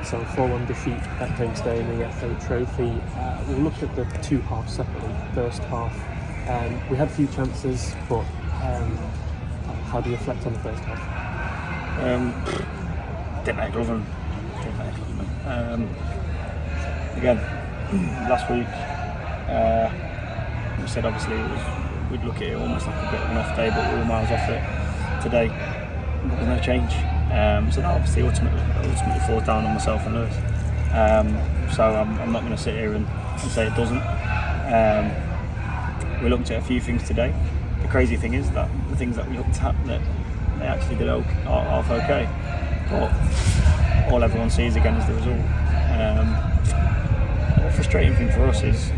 So 4-1 defeat at home today in the FA Trophy. We'll look at the two halves separately. First half, we had a few chances, but how do you reflect on the first half? Didn't make of them. Again, last week we said obviously we'd look at it almost like a bit of an off day, but we were miles off it. Today, there was no change. So that obviously ultimately falls down on myself and Lewis. So I'm not going to sit here and say it doesn't. We looked at a few things today. The crazy thing is that the things that we looked at, that they actually did half okay. But all everyone sees again is the result. The frustrating thing for us is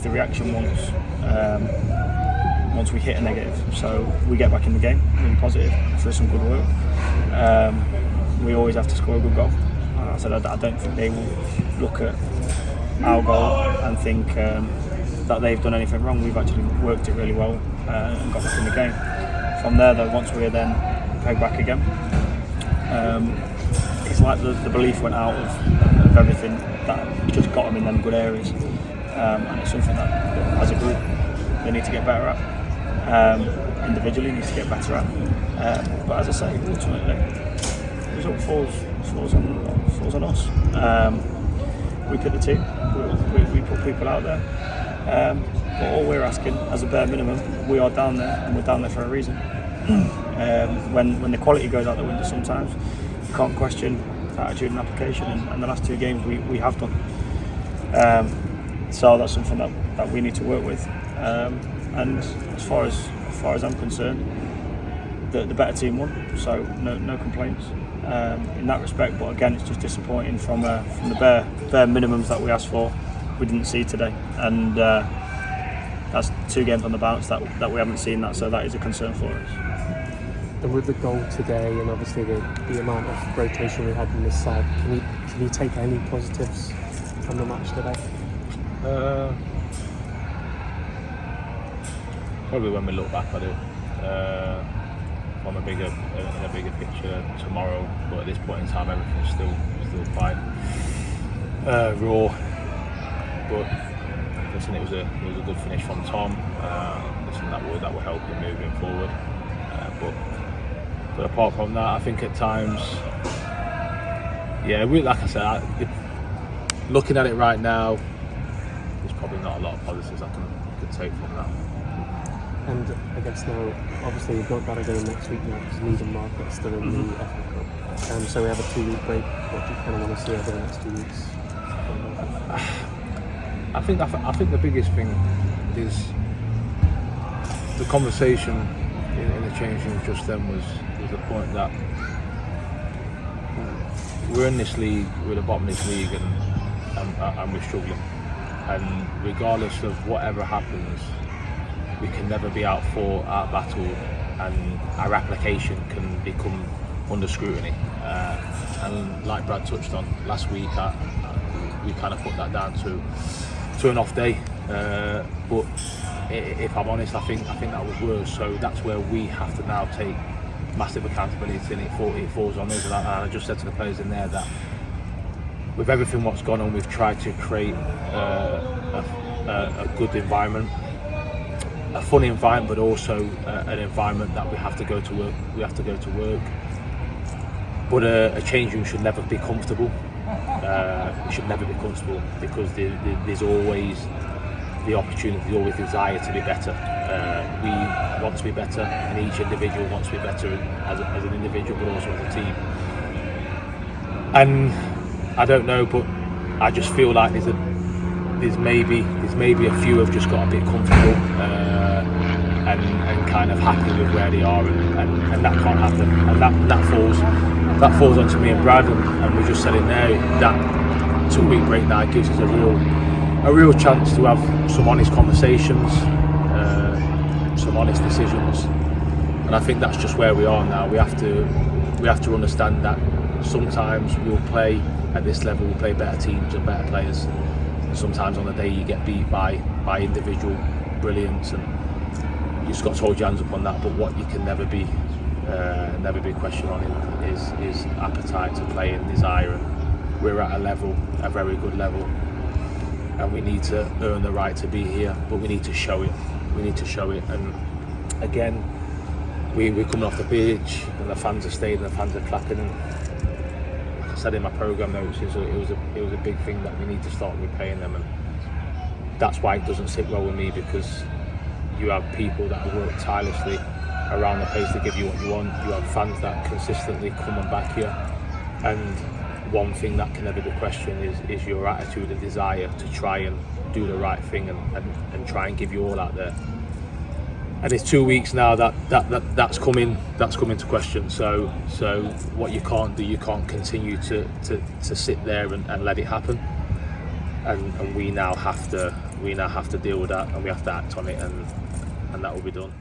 the reaction once we hit a negative. So we get back in the game, really positive, for some good work. We always have to score a good goal. I said I don't think they will look at our goal and think that they've done anything wrong. We've actually worked it really well and got back in the game. From there though, once we were then pegged back again, it's like the belief went out of everything that just got them in them good areas. And it's something that as a group they need to get better at. Individually needs to get better at. But as I say, ultimately, the result falls on us. We pick the team, we put people out there. But all we're asking, as a bare minimum, we are down there, and we're down there for a reason. When the quality goes out the window, sometimes you can't question attitude and application. And the last two games we have done. So that's something that we need to work with. And as far as I'm concerned, the better team won, so no complaints in that respect. But again, it's just disappointing from the bare minimums that we asked for, we didn't see today, and that's 2 games on the bounce that we haven't seen that, so that is a concern for us. And with the goal today, and obviously the amount of rotation we had in this side, can you take any positives from the match today? Probably when we look back at it from a bigger picture tomorrow, but at this point in time everything's still quite raw. But listen, it was a good finish from Tom. Listen, that will help him moving forward. But apart from that, I think at times, like I said, looking at it right now, there's probably not a lot of positives I can take from that. And I guess now, obviously, you've got a game next week now because Leeds and Market are still in the FA Cup. So we have a 2-week break. What do you kind of want to see over the next 2 weeks? I think the biggest thing is the conversation in the change rooms just then was the point that we're in this league, we're the bottom of this league, and we're struggling. And regardless of whatever happens, we can never be out-fought, out-battled, and our application can become under scrutiny. And like Brad touched on last week, we kind of put that down to an off day. But if I'm honest, I think that was worse. So that's where we have to now take massive accountability, and it falls on us. And I just said to the players in there that with everything what's gone on, we've tried to create a good environment. A funny environment, but also an environment that we have to go to work. But a change room should never be comfortable. It should never be comfortable because there's always the opportunity, always desire to be better. We want to be better, and each individual wants to be better as an individual, but also as a team. And I don't know, but I just feel like there's maybe a few have just got a bit comfortable and kind of happy with where they are, and that can't happen, and that falls onto me and Brad, and we just said in there that 2-week break now gives us a real chance to have some honest conversations, some honest decisions, and I think that's just where we are now. We have to understand that sometimes we'll play at this level, we'll play better teams and better players. Sometimes on the day you get beat by individual brilliance, and you just got to hold your hands up on that. But what you can never be questioned on is appetite to play and desire. And we're at a very good level, and we need to earn the right to be here, but we need to show it. And again, we're coming off the pitch and the fans are staying and the fans are clapping, and like I said in my programme notes, it was a big thing that we need to start repaying them, and that's why it doesn't sit well with me, because you have people that have worked tirelessly around the place to give you what you want. You have fans that consistently come and back here, and one thing that can never be questioned is your attitude and desire to try and do the right thing and try and give you all out there. And it's 2 weeks now that's coming to question. So what you can't do, you can't continue to sit there and let it happen. And we now have to deal with that, and we have to act on it, and that will be done.